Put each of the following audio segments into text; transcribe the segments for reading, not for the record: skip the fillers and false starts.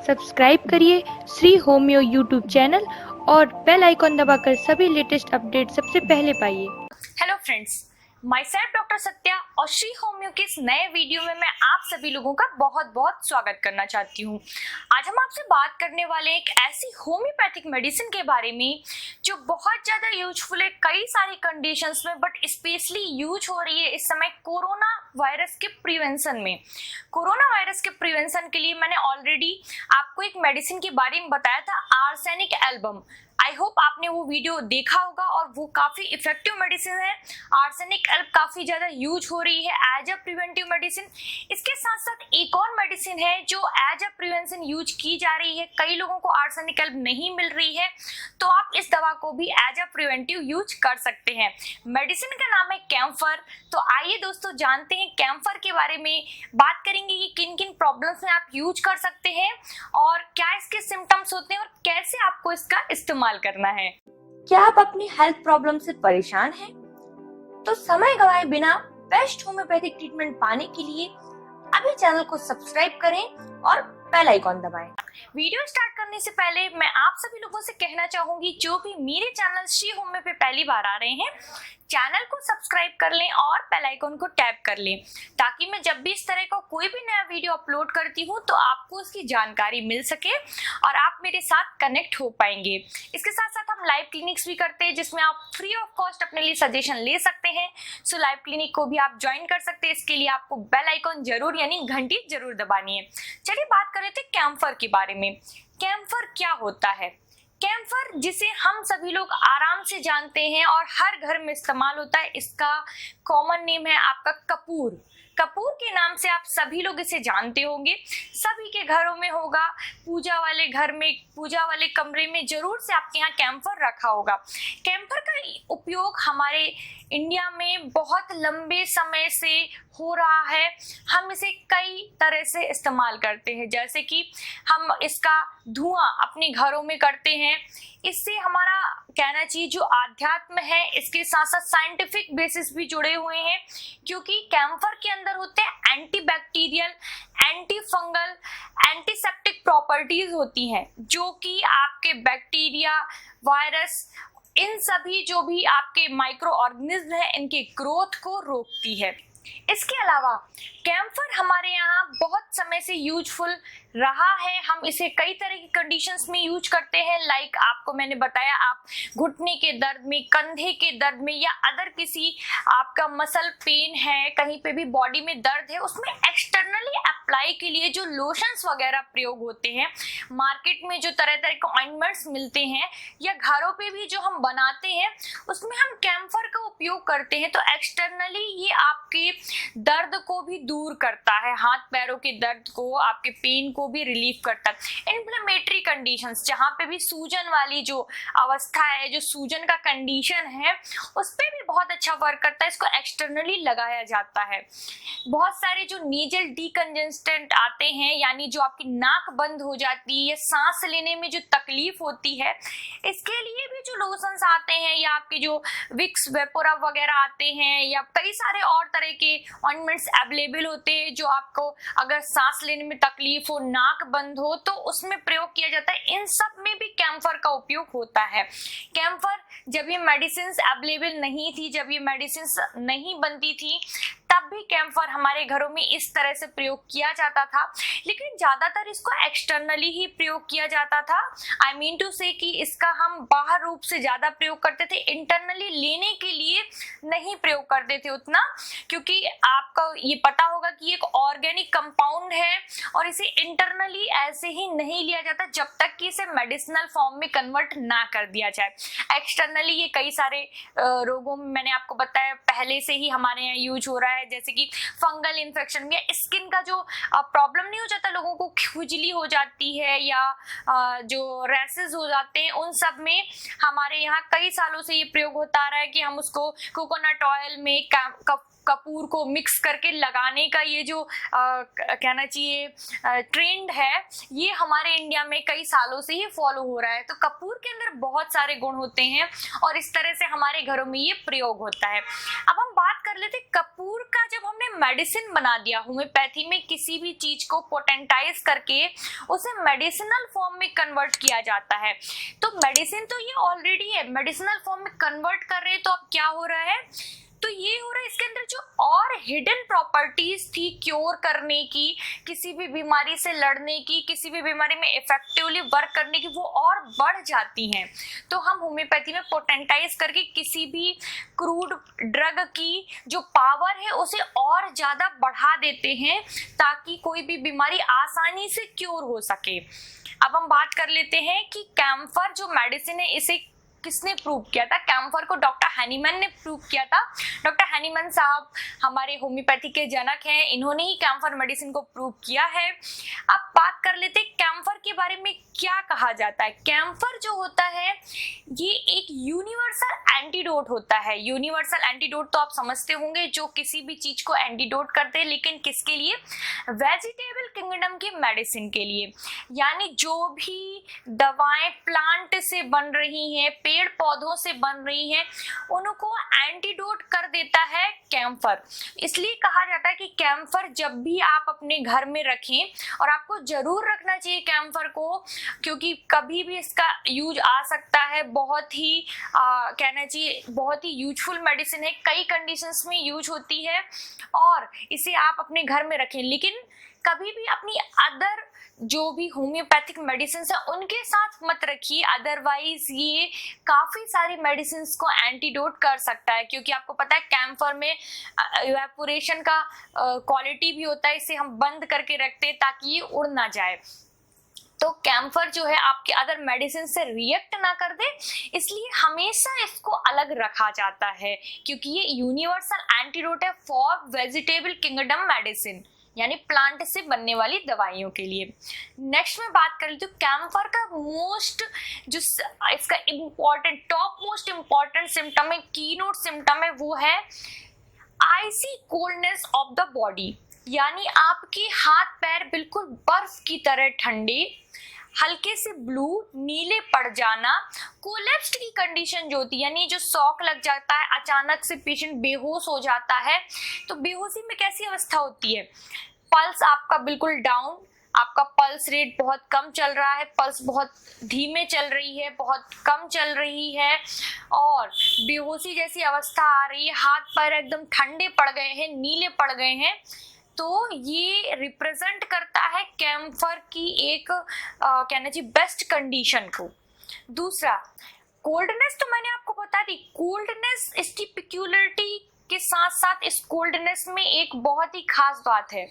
Subscribe करिए Shri homeo YouTube channel और bell icon दबाकर सभी लेटेस्ट अपडेट सबसे पहले पाइए। Hello friends, my self doctor Satya और श्री होम्यो के इस नए वीडियो में मैं आप सभी लोगों का बहुत बहुत स्वागत करना चाहती हूँ। आज हम आपसे बात करने वाले एक ऐसी होम्योपैथिक मेडिसिन के बारे में जो बहुत ज्यादा यूजफुल है कई सारी कंडीशंस में, बट स्पेशली यूज हो रही है इस समय कोरोना वायरस के प्रिवेंशन में। कोरोना वायरस के प्रिवेंशन के लिए मैंने ऑलरेडी आपको एक मेडिसिन के बारे में बताया था, आर्सेनिक एल्बम। आई होप आपने वो वीडियो देखा होगा और वो काफी इफेक्टिव मेडिसिन है। आर्सेनिक एल्ब काफी ज्यादा यूज हो रही है एज अ प्रिवेंटिव मेडिसिन। इसके साथ साथ एक और मेडिसिन है जो एज अ प्रिवेंशन यूज की जा रही है। कई लोगों को आर्सेनिक एल्ब नहीं मिल रही है तो आप इस दवा को भी एज अ प्रिवेंटिव यूज कर सकते हैं। मेडिसिन का नाम है कैम्फर। तो आइए दोस्तों जानते हैं कैम्फर के बारे में, बात करेंगे कि किन किन प्रॉब्लम्स में आप यूज कर सकते हैं और क्या इसके सिम्टम्स होते हैं और कैसे आपको इसका इस्तेमाल करना है। क्या आप अपनी हेल्थ प्रॉब्लम से परेशान हैं? तो समय गवाए बिना बेस्ट होम्योपैथिक ट्रीटमेंट पाने के लिए अभी चैनल को सब्सक्राइब करें और बेल आइकॉन दबाएं। वीडियो स्टार्ट करने से पहले मैं आप सभी लोगों से कहना चाहूंगी जो भी मेरे चैनल श्री होम्यो पे पहली बार आ रहे हैं, चैनल को सब्सक्राइब कर लें और बेल आइकन को टैप कर लें ताकि मैं जब भी इस तरह का कोई भी नया वीडियो अपलोड करती हूँ तो आपको उसकी जानकारी मिल सके और आप मेरे साथ कनेक्ट हो पाएंगे। इसके साथ साथ हम लाइव क्लिनिक्स भी करते हैं जिसमें आप फ्री ऑफ कॉस्ट अपने लिए सजेशन ले सकते हैं। सो लाइव क्लिनिक को भी आप ज्वाइन कर सकते हैं। इसके लिए आपको बेल आइकन जरूर यानी घंटी जरूर दबानी है। चलिए बात कर लेते हैं कैम्फर के बारे में। कैम्फर क्या होता है? कैम्फर, जिसे हम सभी लोग आराम से जानते हैं और हर घर में इस्तेमाल होता है, इसका कॉमन नेम है आपका कपूर। कपूर के नाम से आप सभी लोग इसे जानते होंगे, सभी के घरों में होगा। पूजा वाले घर में, पूजा वाले कमरे में जरूर से आपके यहाँ कैम्फर रखा होगा। कैम्फर का उपयोग हमारे इंडिया में बहुत लंबे समय से हो रहा है। हम इसे कई तरह से इस्तेमाल करते हैं, जैसे कि हम इसका धुआं अपने घरों में करते हैं। इससे हमारा कहना चाहिए जो आध्यात्म है इसके साथ साथ साइंटिफिक बेसिस भी जुड़े हुए हैं, क्योंकि कैम्फर के अंदर होते हैं antibacterial, anti fungal, antiseptic properties होती हैं जो कि आपके बैक्टीरिया, वायरस, इन सभी जो भी आपके माइक्रो ऑर्गेनिज्म है इनके ग्रोथ को रोकती है। इसके अलावा कैम्फर हमारे यहाँ बहुत समय से यूजफुल रहा है। हम इसे कई तरह की कंडीशंस में यूज करते हैं, लाइक आपको मैंने बताया, आप घुटने के दर्द में, कंधे के दर्द में या अदर किसी आपका मसल पेन है, कहीं पे भी बॉडी में दर्द है, उसमें एक्सटर्नली अप्लाई के लिए जो लोशंस वगैरह प्रयोग होते हैं, मार्केट में जो तरह तरह के ऑइंटमेंट्स मिलते हैं या घरों पे भी जो हम बनाते हैं उसमें हम कैम्फर का उपयोग करते हैं। तो एक्सटर्नली ये आपके दर्द को भी दूर करता है, हाथ पैरों के दर्द को, आपके पेन को भी रिलीफ करता है। इन्फ्लेमेटरी कंडीशंस, जहां पे भी सूजन वाली जो अवस्था है, जो सूजन का कंडीशन है, उस पे भी बहुत अच्छा वर्क करता है। इसको एक्सटर्नली लगाया जाता है। बहुत सारे जो नीजल डीकंजेस्टेंट आते हैं, यानी जो आपकी नाक बंद हो जाती है या सांस लेने में जो तकलीफ होती है, इसके लिए भी जो लोशंस आते हैं या आपके जो विक्स वेपोरा वगैरह आते हैं या कई सारे और तरह के ऑइंटमेंट्स अवेलेबल होते हैं जो आपको अगर सांस लेने में तकलीफ हो, नाक बंद हो, तो उसमें प्रयोग किया जाता है। इन सब में भी कैम्फर का उपयोग होता है। कैम्फर जब ये मेडिसिन अवेलेबल नहीं थी, जब ये मेडिसिन नहीं बनती थी, तब भी कैम्फर हमारे घरों में इस तरह से प्रयोग किया जाता था, लेकिन ज्यादातर इसको एक्सटर्नली ही प्रयोग किया जाता था। आई मीन टू से कि इसका हम बाहर रूप से ज्यादा प्रयोग करते थे, इंटरनली लेने के लिए नहीं प्रयोग करते थे उतना, क्योंकि आपका ये पता होगा कि एक ऑर्गेनिक कंपाउंड है और इसे इंटरनली ऐसे ही नहीं लिया जाता जब तक कि इसे मेडिसिनल फॉर्म में कन्वर्ट ना कर दिया जाए। एक्सटर्नली ये कई सारे रोगों में मैंने आपको बताया पहले से ही हमारे यहाँ यूज हो रहा है, जैसे कि फंगल इन्फेक्शन या स्किन का जो प्रॉब्लम नहीं हो जाता, लोगों को खुजली हो जाती है या जो रैसेस हो जाते हैं, उन सब में हमारे यहाँ कई सालों से ये प्रयोग होता आ रहा है कि हम उसको कोकोनट ऑयल में कपूर को मिक्स करके लगाने का ये जो कहना चाहिए ट्रेंड है, ये हमारे इंडिया में कई सालों से ही फॉलो हो रहा है। तो कपूर के अंदर बहुत सारे गुण होते हैं और इस तरह से हमारे घरों में ये प्रयोग होता है। अब हम बात कर लेते कपूर का। जब हमने मेडिसिन बना दिया, होम्योपैथी में किसी भी चीज को पोटेंटाइज करके उसे मेडिसिनल फॉर्म में कन्वर्ट किया जाता है। तो मेडिसिन तो ये ऑलरेडी है, मेडिसिनल फॉर्म में कन्वर्ट कर रहे हैं, तो अब क्या हो रहा है, तो ये हो रहा है इसके अंदर जो और हिडन प्रॉपर्टीज थी क्योर करने की, किसी भी बीमारी से लड़ने की, किसी भी बीमारी में इफेक्टिवली वर्क करने की, वो और बढ़ जाती हैं। तो हम होम्योपैथी में पोटेंटाइज करके किसी भी क्रूड ड्रग की जो पावर है उसे और ज्यादा बढ़ा देते हैं ताकि कोई भी बीमारी आसानी से क्योर हो सके। अब हम बात कर लेते हैं कि कैम्फर जो मेडिसिन है इसे किसने प्रूव किया था। कैम्फर को डॉक्टर हैनीमैन ने प्रूव किया था। डॉक्टर हैनीमैन साहब हमारे होम्योपैथी के जनक हैं, इन्होंने ही कैम्फर मेडिसिन को प्रूव किया है। अब बात कर लेते हैं कैम्फर के बारे में क्या कहा जाता है। कैम्फर जो होता है ये एक यूनिवर्सल एंटीडोट होता है। यूनिवर्सल एंटीडोट तो आप समझते होंगे, जो किसी भी चीज को एंटीडोट करते हैं, लेकिन किसके लिए, वेजिटेबल किंगडम की मेडिसिन के लिए। यानी जो भी दवाएं प्लांट से बन रही हैं, पेड़ पौधों से बन रही हैं, उनको एंटीडोट कर देता है कैम्फर। इसलिए कहा जाता है कि कैम्फर जब भी आप अपने घर में रखें, और आपको जरूर रखना चाहिए कैम्फर को, क्योंकि कभी भी इसका यूज आ सकता है। बहुत ही कहना चाहिए बहुत ही यूजफुल मेडिसिन है, कई कंडीशंस में यूज होती है और इसे आप अपने घर में रखें। लेकिन कभी भी अपनी अदर जो भी होम्योपैथिक मेडिसिन है उनके साथ मत रखिए, अदरवाइज ये काफी सारी मेडिसिन को एंटीडोट कर सकता है। क्योंकि आपको पता है कैम्फर में इवेपोरेशन का क्वालिटी भी होता है, इसे हम बंद करके रखते हैं ताकि ये उड़ ना जाए। तो कैम्फर जो है आपके अदर मेडिसिन से रिएक्ट ना कर दे, इसलिए हमेशा इसको अलग रखा जाता है, क्योंकि ये यूनिवर्सल एंटीडोट है फॉर वेजिटेबल किंगडम मेडिसिन, यानी प्लांट से बनने वाली दवाइयों के लिए। नेक्स्ट में बात कर लेती हूँ कैम्फर का मोस्ट जो इसका important top most important symptom है, की नोट सिम्टम है, वो है आइसी कोल्डनेस ऑफ द बॉडी। यानी आपके हाथ पैर बिल्कुल बर्फ की तरह ठंडे, हल्के से ब्लू नीले पड़ जाना, कोलैप्स्ड की कंडीशन जो होती है, यानी जो शॉक लग जाता है, अचानक से पेशेंट बेहोश हो जाता है। तो बेहोशी में कैसी अवस्था होती है, पल्स आपका बिल्कुल डाउन, आपका पल्स रेट बहुत कम चल रहा है, पल्स बहुत धीमे चल रही है, बहुत कम चल रही है, और बेहोशी जैसी अवस्था आ रही है, हाथ पैर एकदम ठंडे पड़ गए हैं, नीले पड़ गए हैं। तो ये रिप्रेजेंट करता है कैम्फर की एक कहना चाहिए बेस्ट कंडीशन को। दूसरा कोल्डनेस, तो मैंने आपको बता दी, कोल्डनेस इसकी पिक्यूलरिटी के साथ साथ इस कोल्डनेस में एक बहुत ही खास बात है,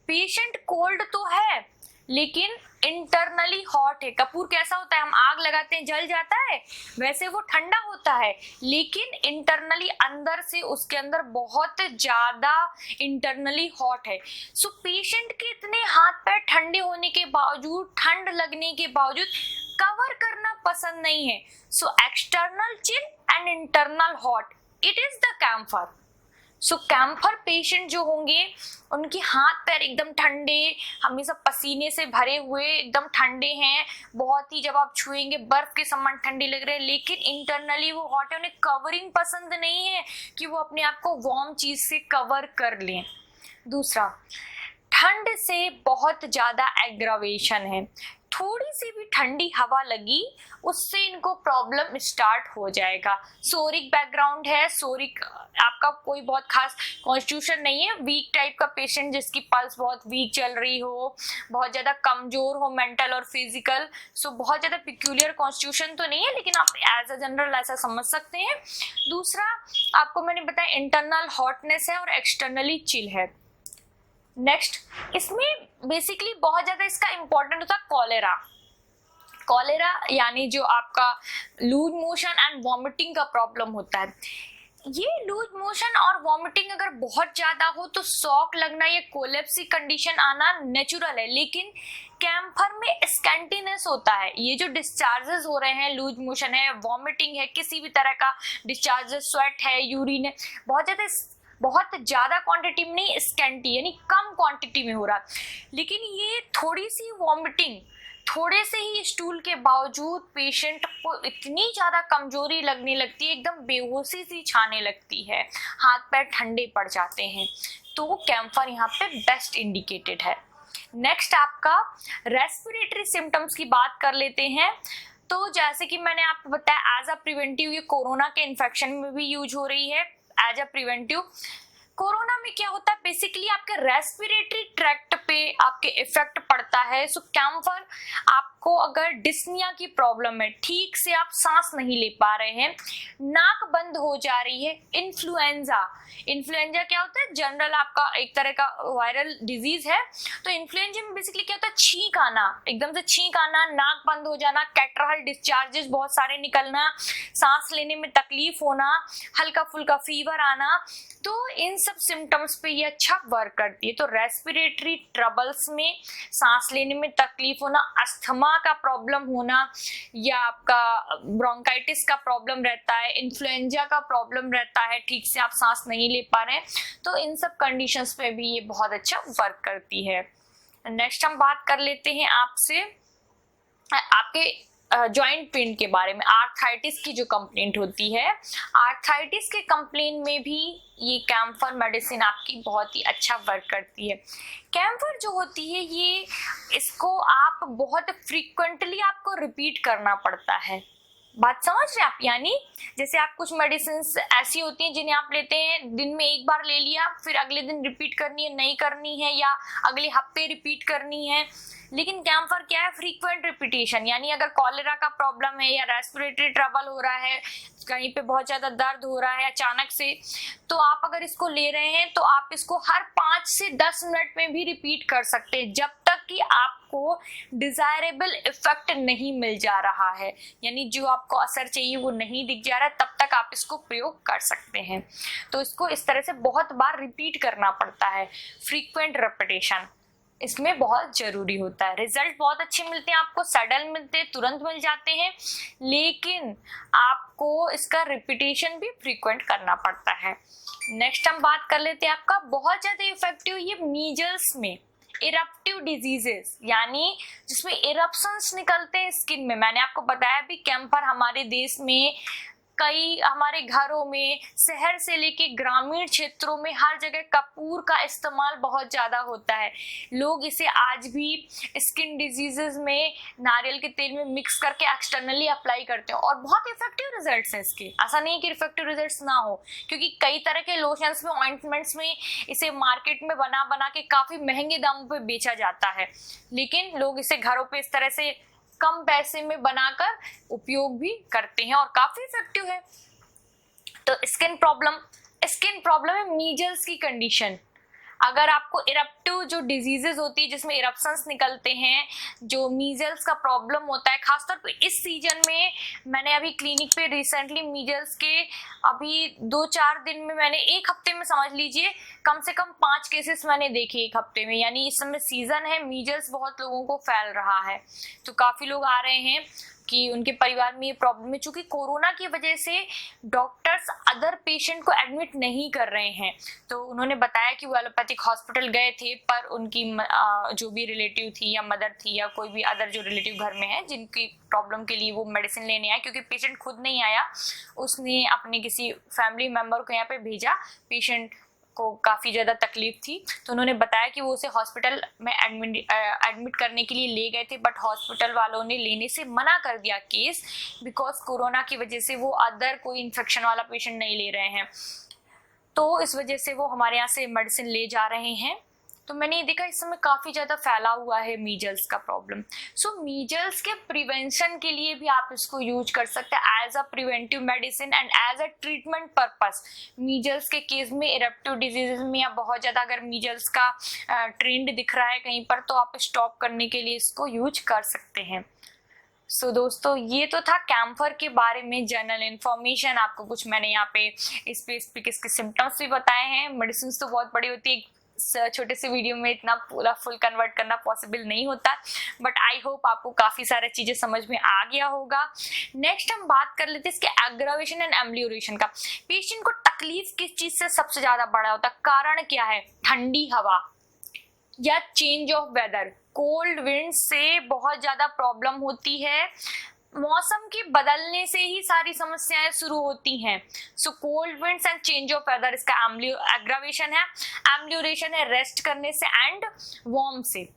पेशेंट कोल्ड तो है लेकिन इंटरनली हॉट है। कपूर कैसा होता है, हम आग लगाते हैं जल जाता है, वैसे वो ठंडा होता है, लेकिन इंटरनली अंदर से उसके अंदर बहुत ज्यादा इंटरनली हॉट है। सो पेशेंट के इतने हाथ पैर ठंडे होने के बावजूद, ठंड लगने के बावजूद कवर करना पसंद नहीं है। So external chill and internal hot, it is the camphor. So camphor patient जो होंगे उनके हाथ पैर एकदम ठंडे, हमेशा पसीने से भरे हुए, एकदम ठंडे हैं, बहुत ही जब आप छुएंगे बर्फ के समान ठंडे लग रहे हैं, लेकिन इंटरनली वो हॉट है, उन्हें कवरिंग पसंद नहीं है कि वो अपने आप को वार्म चीज से कवर कर लें। दूसरा, ठंड से बहुत ज्यादा एग्रावेशन है, थोड़ी सी भी ठंडी हवा लगी उससे इनको प्रॉब्लम स्टार्ट हो जाएगा। सोरिक बैकग्राउंड है, सोरिक आपका कोई बहुत खास कॉन्स्टिट्यूशन नहीं है, वीक टाइप का पेशेंट जिसकी पल्स बहुत वीक चल रही हो, बहुत ज्यादा कमजोर हो मेंटल और फिजिकल, सो बहुत ज्यादा पिक्यूलियर कॉन्स्टिट्यूशन तो नहीं है, लेकिन आप एज अ जनरल ऐसा समझ सकते हैं। दूसरा आपको मैंने बताया इंटरनल हॉटनेस है और एक्सटर्नली चिल है। नेक्स्ट, इसमें बेसिकली बहुत ज्यादा इसका इंपॉर्टेंट होता है कॉलेरा। कॉलेरा यानी जो आपका लूज मोशन एंड वॉमिटिंग का प्रॉब्लम होता है। ये लूज मोशन और वॉमिटिंग अगर बहुत ज्यादा हो तो शॉक लगना या कोलेप्सी कंडीशन आना नेचुरल है, लेकिन कैम्फर में स्कैंटीनेस होता है। ये जो डिस्चार्जेस हो रहे हैं, लूज मोशन है, वॉमिटिंग है, किसी भी तरह का डिस्चार्जेस, स्वेट है, यूरिन है, बहुत ज्यादा बहुत ज्यादा क्वांटिटी में नहीं, स्कैंटी यानी कम क्वांटिटी में हो रहा, लेकिन ये थोड़ी सी वॉमिटिंग, थोड़े से ही स्टूल के बावजूद पेशेंट को इतनी ज्यादा कमजोरी लगने लगती है, एकदम बेहोशी सी छाने लगती है, हाथ पैर ठंडे पड़ जाते हैं, तो कैम्फर यहाँ पे बेस्ट इंडिकेटेड है। नेक्स्ट आपका रेस्पिरेटरी सिम्टम्स की बात कर लेते हैं। तो जैसे कि मैंने आपको बताया एज अ प्रिवेंटिव, ये कोरोना के इन्फेक्शन में भी यूज हो रही है एज अ प्रिवेंटिव। कोरोना में क्या होता है, बेसिकली आपके रेस्पिरेटरी ट्रैक्ट पे आपके इफेक्ट पड़ता है। सो कैम्फर आपको अगर डिस्निया की प्रॉब्लम है, ठीक से आप सांस नहीं ले पा रहे हैं, नाक बंद हो जा रही है, इन्फ्लुएंजा क्या होता है, जनरल आपका एक तरह का वायरल डिजीज है। तो इन्फ्लुएंजा में बेसिकली क्या होता है, छींक आना, एकदम से छींक आना, नाक बंद हो जाना, कैटरल डिस्चार्जेस बहुत सारे निकलना, सांस लेने में तकलीफ होना, हल्का फुल्का फीवर आना, तो इन सब सिम्टम्स पे ये अच्छा वर्क करती है। तो रेस्पिरेटरी ट्रबल्स में सांस लेने में तकलीफ होना, अस्थमा का प्रॉब्लम होना, या आपका ब्रोंकाइटिस का प्रॉब्लम रहता है, इन्फ्लुएंजा का प्रॉब्लम रहता है, ठीक से आप सांस नहीं ले पा रहे हैं, तो इन सब कंडीशंस पे भी ये बहुत अच्छा वर्क करती है। नेक्स्ट हम बात कर लेते हैं आपसे आपके जॉइंट पेन के बारे में। आर्थराइटिस की जो कंप्लेंट होती है, आर्थराइटिस के कंप्लेंट में भी ये कैम्फर मेडिसिन आपकी बहुत ही अच्छा वर्क करती है। कैम्फर जो होती है ये, इसको आप बहुत फ्रीक्वेंटली आपको रिपीट करना पड़ता है। बात समझ रहे हैं आप, यानी जैसे आप कुछ मेडिसिन ऐसी होती हैं जिन्हें आप लेते हैं, दिन में एक बार ले लिया, फिर अगले दिन रिपीट करनी है, नहीं करनी है, या अगले हफ्ते रिपीट करनी है। लेकिन कैम्फर क्या है, फ्रीक्वेंट रिपीटेशन, यानी अगर कॉलेरा का प्रॉब्लम है या रेस्पिरेटरी ट्रबल हो रहा है, कहीं पे बहुत ज्यादा दर्द हो रहा है अचानक से, तो आप अगर इसको ले रहे हैं तो आप इसको हर 5 से 10 मिनट में भी रिपीट कर सकते हैं, जब तक कि आपको डिजायरेबल इफेक्ट नहीं मिल जा रहा है, यानी जो आपको असर चाहिए वो नहीं दिख जा रहा है, तब तक आप इसको प्रयोग कर सकते हैं। तो इसको इस तरह से बहुत बार रिपीट करना पड़ता है, फ्रीक्वेंट रेपिटेशन इसमें बहुत जरूरी होता है। रिजल्ट बहुत अच्छे मिलते हैं आपको, सडन मिलते हैं, तुरंत मिल जाते हैं, लेकिन आपको इसका रिपीटेशन भी फ्रीक्वेंट करना पड़ता है। नेक्स्ट हम बात कर लेते हैं आपका बहुत ज्यादा इफेक्टिव ये मीजल्स में, इरप्टिव डिजीजेस, यानी जिसमें इरप्शंस निकलते हैं स्किन में। मैंने आपको बताया भी कैम्फर हमारे देश में कई, हमारे घरों में, शहर से लेके ग्रामीण क्षेत्रों में हर जगह कपूर का इस्तेमाल बहुत ज्यादा होता है। लोग इसे आज भी स्किन डिजीजेस में नारियल के तेल में मिक्स करके एक्सटर्नली अप्लाई करते हैं, और बहुत इफेक्टिव रिजल्ट्स हैं इसके। ऐसा नहीं कि इफेक्टिव रिजल्ट्स ना हो, क्योंकि कई तरह के लोशंस में, ऑइंटमेंट्स में इसे मार्केट में बना बना के काफी महंगे दामों पे बेचा जाता है, लेकिन लोग इसे घरों पे इस तरह से कम पैसे में बनाकर उपयोग भी करते हैं और काफी इफेक्टिव है। तो स्किन प्रॉब्लम है मीजल्स की कंडीशन। अगर आपको इरप्टिव जो डिजीजेस होती है जिसमें इरप्शंस निकलते हैं, जो मीजल्स का प्रॉब्लम होता है, खासतौर पे इस सीजन में, मैंने अभी क्लिनिक पे रिसेंटली मीजल्स के अभी 2-4 दिन में, मैंने एक हफ्ते में समझ लीजिए कम से कम 5 केसेस मैंने देखे एक हफ्ते में, यानी इस समय सीजन है, मीजल्स बहुत लोगों को फैल रहा है। तो काफी लोग आ रहे हैं कि उनके परिवार में ये प्रॉब्लम है। चूंकि कोरोना की वजह से डॉक्टर्स अदर पेशेंट को एडमिट नहीं कर रहे हैं, तो उन्होंने बताया कि वो एलोपैथिक हॉस्पिटल गए थे, पर उनकी जो भी रिलेटिव थी या मदर थी या कोई भी अदर जो रिलेटिव घर में है जिनकी प्रॉब्लम के लिए वो मेडिसिन लेने आए, क्योंकि पेशेंट खुद नहीं आया, उसने अपने किसी फैमिली मेंबर को यहाँ पे भेजा, पेशेंट को काफी ज्यादा तकलीफ थी, तो उन्होंने बताया कि वो उसे हॉस्पिटल में एडमिट करने के लिए ले गए थे, बट हॉस्पिटल वालों ने लेने से मना कर दिया केस, बिकॉज कोरोना की वजह से वो अदर कोई इन्फेक्शन वाला पेशेंट नहीं ले रहे हैं, तो इस वजह से वो हमारे यहाँ से मेडिसिन ले जा रहे हैं। तो मैंने ये देखा इस समय काफी ज्यादा फैला हुआ है मीजल्स का प्रॉब्लम। सो मीजल्स के प्रिवेंशन के लिए भी आप इसको यूज कर सकते हैं as a preventive medicine and as a treatment purpose. Measles के केस में, इरप्टिव डिजीजेस में, या बहुत ज्यादा अगर मीजल्स का ट्रेंड दिख रहा है कहीं पर, तो आप स्टॉप करने के लिए इसको यूज कर सकते हैं। सो दोस्तों, ये तो था कैम्फर के बारे में जनरल इन्फॉर्मेशन। आपको कुछ मैंने यहाँ पे स्पेसिफिक इसके सिम्टम्स भी बताए हैं। मेडिसिन तो बहुत बड़ी होती है, छोटे से वीडियो में इतना पूरा फुल कन्वर्ट करना पॉसिबल नहीं होता, बट आई होप आपको काफी सारी चीजें समझ में आ गया होगा। नेक्स्ट हम बात कर लेते हैं इसके एग्रावेशन एंड एम्लियोरेशन का। पेशेंट को तकलीफ किस चीज से सबसे ज्यादा बड़ा होता है, कारण क्या है? ठंडी हवा या change of weather, cold wind से बहुत ज्यादा प्रॉब्लम होती है। मौसम के बदलने से ही सारी समस्याएं शुरू होती हैं। So cold winds and change of weather इसका एग्रावेशन है। एम्लियोरेशन है रेस्ट करने से एंड वार्म से,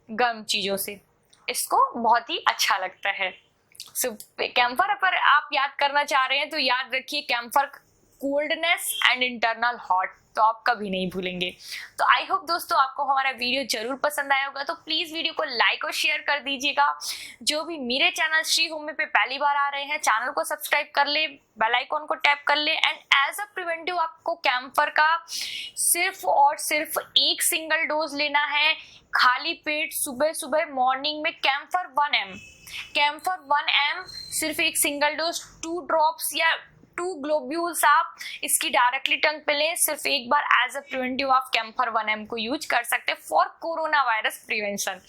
गर्म चीजों से। इसको बहुत ही अच्छा लगता है। सो कैम्फर अगर आप याद करना चाह रहे हैं तो याद रखिए camphor coldness and internal hot, तो आप कभी नहीं भूलेंगे। तो आई होप दोस्तों आपको हमारा वीडियो जरूर पसंद आया होगा, तो प्लीज वीडियो को लाइक और शेयर कर दीजिएगा। जो भी मेरे चैनल श्री होम में पे पहली बार आ रहे हैं, चैनल को सब्सक्राइब कर ले, बेल आइकॉन को टैप कर ले। एंड एज अ प्रिवेंटिव आपको कैम्फर का सिर्फ और सिर्फ एक सिंगल डोज लेना है, खाली पेट सुबह सुबह मॉर्निंग में। कैम्फर 1 ml सिर्फ एक सिंगल डोज, 2 ड्रॉप्स या 2 ग्लोब्यूल्स आप इसकी डायरेक्टली टंग पे लें सिर्फ एक बार। एज अ प्रिवेंटिव आप कैम्फर 1 ml को यूज कर सकते हैं for corona virus prevention.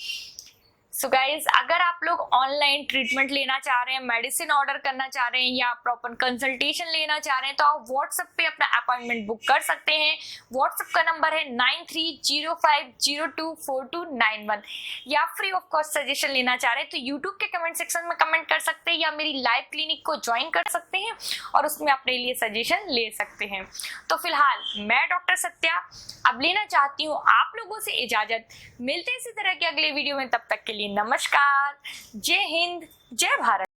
So guys, अगर आप लोग ऑनलाइन ट्रीटमेंट लेना चाह रहे हैं, मेडिसिन ऑर्डर करना चाह रहे हैं या प्रॉपर कंसल्टेशन लेना चाह रहे हैं, तो आप व्हाट्सएप पे अपना अपॉइंटमेंट बुक कर सकते हैं। व्हाट्सएप का नंबर है 9305024291। या फ्री ऑफ कॉस्ट सजेशन लेना चाह रहे हैं तो यूट्यूब के कमेंट सेक्शन में कमेंट कर सकते हैं या मेरी लाइव क्लिनिक को ज्वाइन कर सकते हैं और उसमें अपने लिए सजेशन ले सकते हैं। तो फिलहाल मैं डॉक्टर सत्या अब लेना चाहती हूँ आप लोगों से इजाजत। मिलते हैं इसी तरह के अगले वीडियो में, तब तक के लिए नमस्कार, जय हिंद, जय भारत।